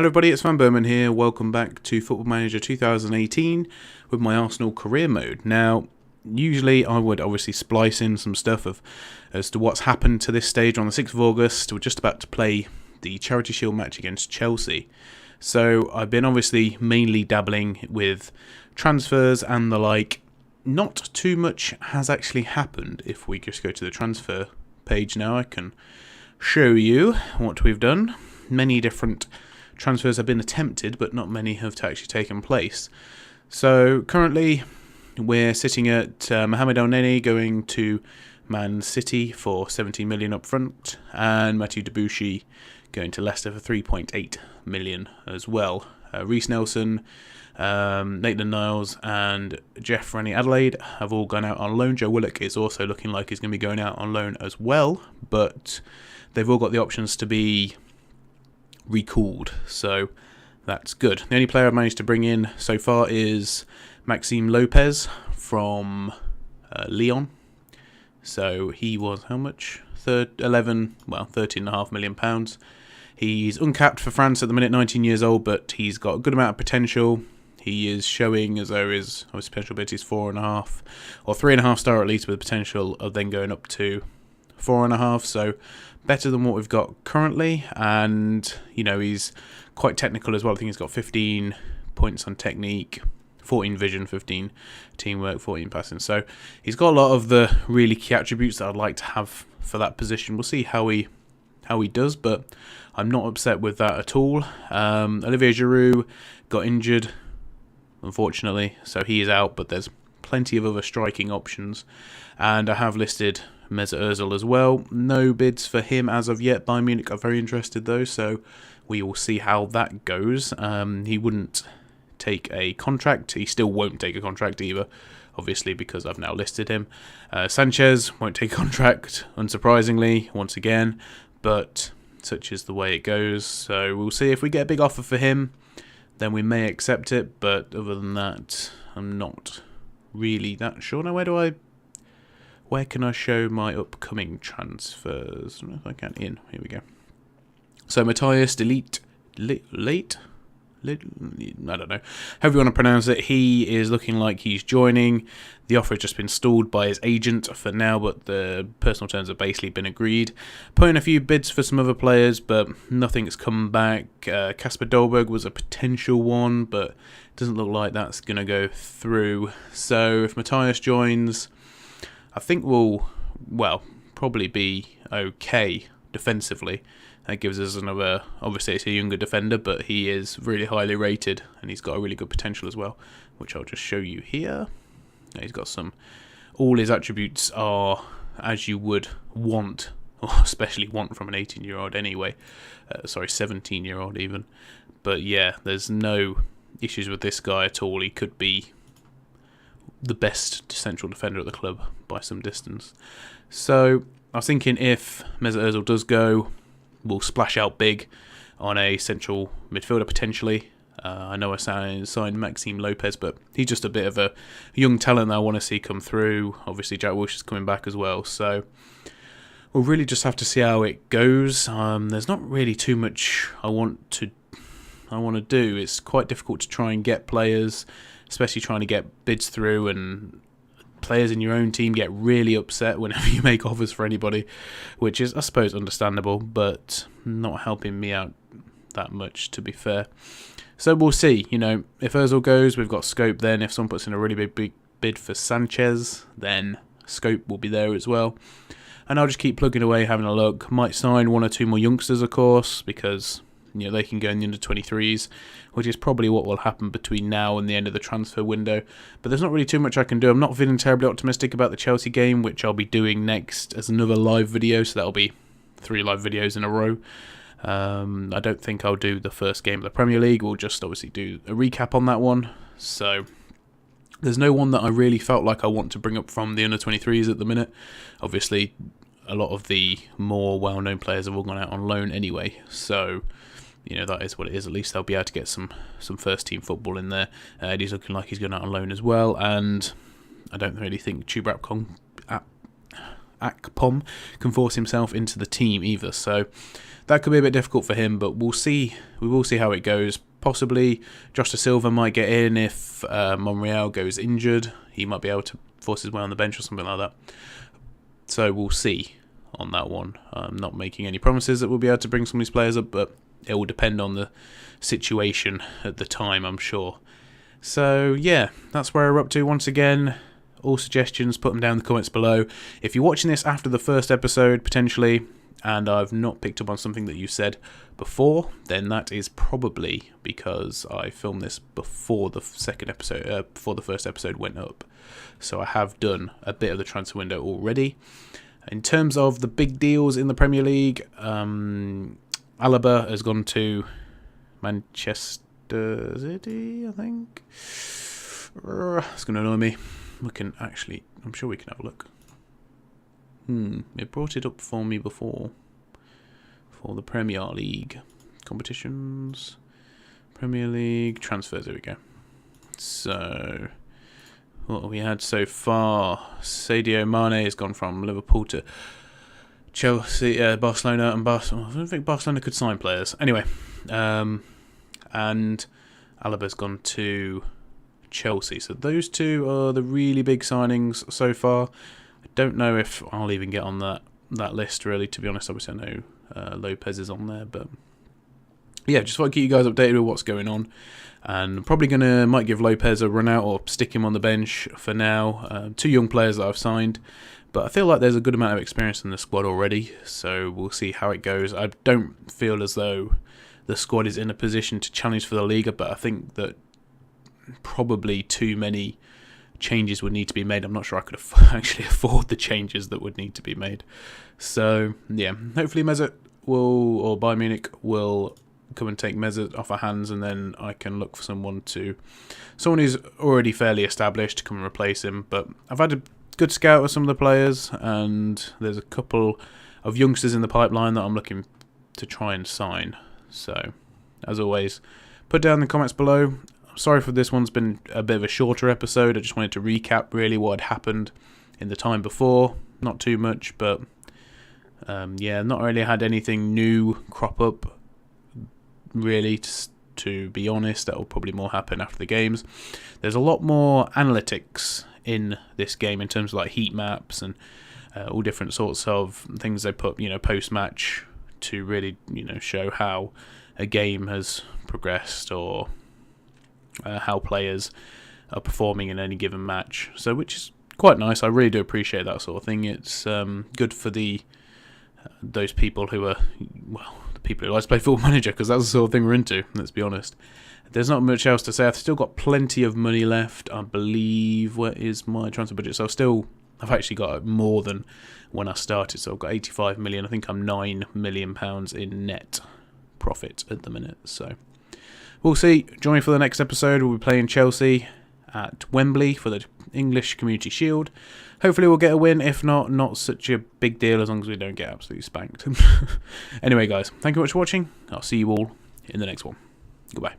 Hello everybody, it's vanburman here. Welcome back to Football Manager 2018 with my Arsenal career mode. Now, usually I would obviously splice in some stuff as to what's happened to this stage on the 6th of August. We're just about to play the Charity Shield match against Chelsea. So I've been obviously mainly dabbling with transfers and the like. Not too much has actually happened. If we just go to the transfer page now, I can show you what we've done. Many different transfers have been attempted, but not many have actually taken place. So currently we're sitting at Mohamed El Neni going to Man City for 17 million up front, and Mathieu Debuchy going to Leicester for 3.8 million as well. Reece Nelson, Maitland Niles and Jeff Rennie Adelaide have all gone out on loan. Joe Willock is also looking like he's going to be going out on loan as well, but they've all got the options to be recalled, so that's good. The only player I've managed to bring in so far is Maxime Lopez from Lyon. So he was how much? 13.5 million pounds. He's uncapped for France at the minute, 19 years old, but he's got a good amount of potential. He is showing as though his potential ability is 4.5 or 3.5 star at least, with potential of then going up to 4.5. So better than what we've got currently, and you know, he's quite technical as well. I think he's got 15 points on technique, 14 vision, 15 teamwork, 14 passing. So he's got a lot of the really key attributes that I'd like to have for that position. We'll see how he does, but I'm not upset with that at all. Olivier Giroud got injured, unfortunately, so he is out, but there's plenty of other striking options, and I have listed Mesut Ozil as well. No bids for him as of yet. Bayern Munich are very interested though, so we will see how that goes. He wouldn't take a contract. He still won't take a contract either, obviously, because I've now listed him. Sanchez won't take a contract, unsurprisingly, once again, but such is the way it goes. So we'll see. If we get a big offer for him, then we may accept it, but other than that, I'm not really that sure. Now, where can I show my upcoming transfers? I don't know if I can. Here we go. So Matthias Delete, I don't know, however you want to pronounce it. He is looking like he's joining. The offer has just been stalled by his agent for now, but the personal terms have basically been agreed. Put in a few bids for some other players, but nothing's come back. Kasper Dolberg was a potential one, but it doesn't look like that's going to go through. So if Matthias joins, I think we'll, probably be okay defensively. That gives us another, obviously it's a younger defender, but he is really highly rated and he's got a really good potential as well, which I'll just show you here. He's got all his attributes are as you would want, or especially want from an 18-year-old anyway. 17-year-old even. But yeah, there's no issues with this guy at all. He could be the best central defender at the club by some distance. So I was thinking if Mesut Ozil does go, we'll splash out big on a central midfielder potentially. I know I signed Maxime Lopez, but he's just a bit of a young talent that I want to see come through. Obviously Jack Wilshere is coming back as well, so we'll really just have to see how it goes. There's not really too much I want to do. It's quite difficult to try and get players, especially trying to get bids through, and players in your own team get really upset whenever you make offers for anybody, which is, I suppose, understandable, but not helping me out that much, to be fair. So we'll see. You know, if Ozil goes, we've got scope then. If someone puts in a really big bid for Sanchez, then scope will be there as well. And I'll just keep plugging away, having a look. Might sign one or two more youngsters, of course, because you know they can go in the under-23s, which is probably what will happen between now and the end of the transfer window. But there's not really too much I can do. I'm not feeling terribly optimistic about the Chelsea game, which I'll be doing next as another live video, so that'll be 3 live videos in a row. I don't think I'll do the first game of the Premier League. We'll just obviously do a recap on that one. So there's no one that I really felt like I want to bring up from the under-23s at the minute. Obviously, a lot of the more well-known players have all gone out on loan anyway, so you know, that is what it is. At least they'll be able to get some first-team football in there. Eddie's looking like he's going out on loan as well, and I don't really think Akpom can force himself into the team either. So that could be a bit difficult for him, but we'll see. We will see how it goes. Possibly Josh Da Silva might get in if Monreal goes injured. He might be able to force his way on the bench or something like that. So we'll see on that one. I'm not making any promises that we'll be able to bring some of these players up, but it will depend on the situation at the time, I'm sure. So yeah, that's where we're up to. Once again, all suggestions, put them down in the comments below. If you're watching this after the first episode, potentially, and I've not picked up on something that you said before, then that is probably because I filmed this before the before the first episode went up. So I have done a bit of the transfer window already. In terms of the big deals in the Premier League, Alaba has gone to Manchester City, I think. It's going to annoy me. I'm sure we can have a look. It brought it up for me before. For the Premier League competitions. Premier League transfers, there we go. So, what have we had so far? Sadio Mane has gone from Liverpool to Chelsea, Barcelona, and Barcelona. I don't think Barcelona could sign players. Anyway, and Alaba's gone to Chelsea. So those two are the really big signings so far. I don't know if I'll even get on that list, really, to be honest. Obviously, I know Lopez is on there, but yeah, just want to keep you guys updated with what's going on. And probably might give Lopez a run out or stick him on the bench for now. Two young players that I've signed, but I feel like there's a good amount of experience in the squad already, so we'll see how it goes. I don't feel as though the squad is in a position to challenge for the Liga, but I think that probably too many changes would need to be made. I'm not sure I could actually afford the changes that would need to be made. So yeah, hopefully Mesut or Bayern Munich will come and take Mesut off our hands, and then I can look for someone who's already fairly established to come and replace him. But I've had a good scout of some of the players, and there's a couple of youngsters in the pipeline that I'm looking to try and sign. So as always, put down in the comments below. Sorry for this one's been a bit of a shorter episode. I just wanted to recap really what had happened in the time before. Not too much, but yeah, not really had anything new crop up, really, to be honest. That will probably more happen after the games. There's a lot more analytics in this game in terms of like heat maps and all different sorts of things they put, post-match to really, show how a game has progressed or how players are performing in any given match. So, which is quite nice. I really do appreciate that sort of thing. It's good for those people who are, the people who like to play Football Manager, because that's the sort of thing we're into, let's be honest. There's not much else to say. I've still got plenty of money left, I believe. Where is my transfer budget? So I've actually got more than when I started. So I've got 85 million. I think I'm £9 million in net profit at the minute. So we'll see. Join me for the next episode. We'll be playing Chelsea at Wembley for the English Community Shield. Hopefully we'll get a win. If not, not such a big deal as long as we don't get absolutely spanked. Anyway, guys, thank you very much for watching. I'll see you all in the next one. Goodbye.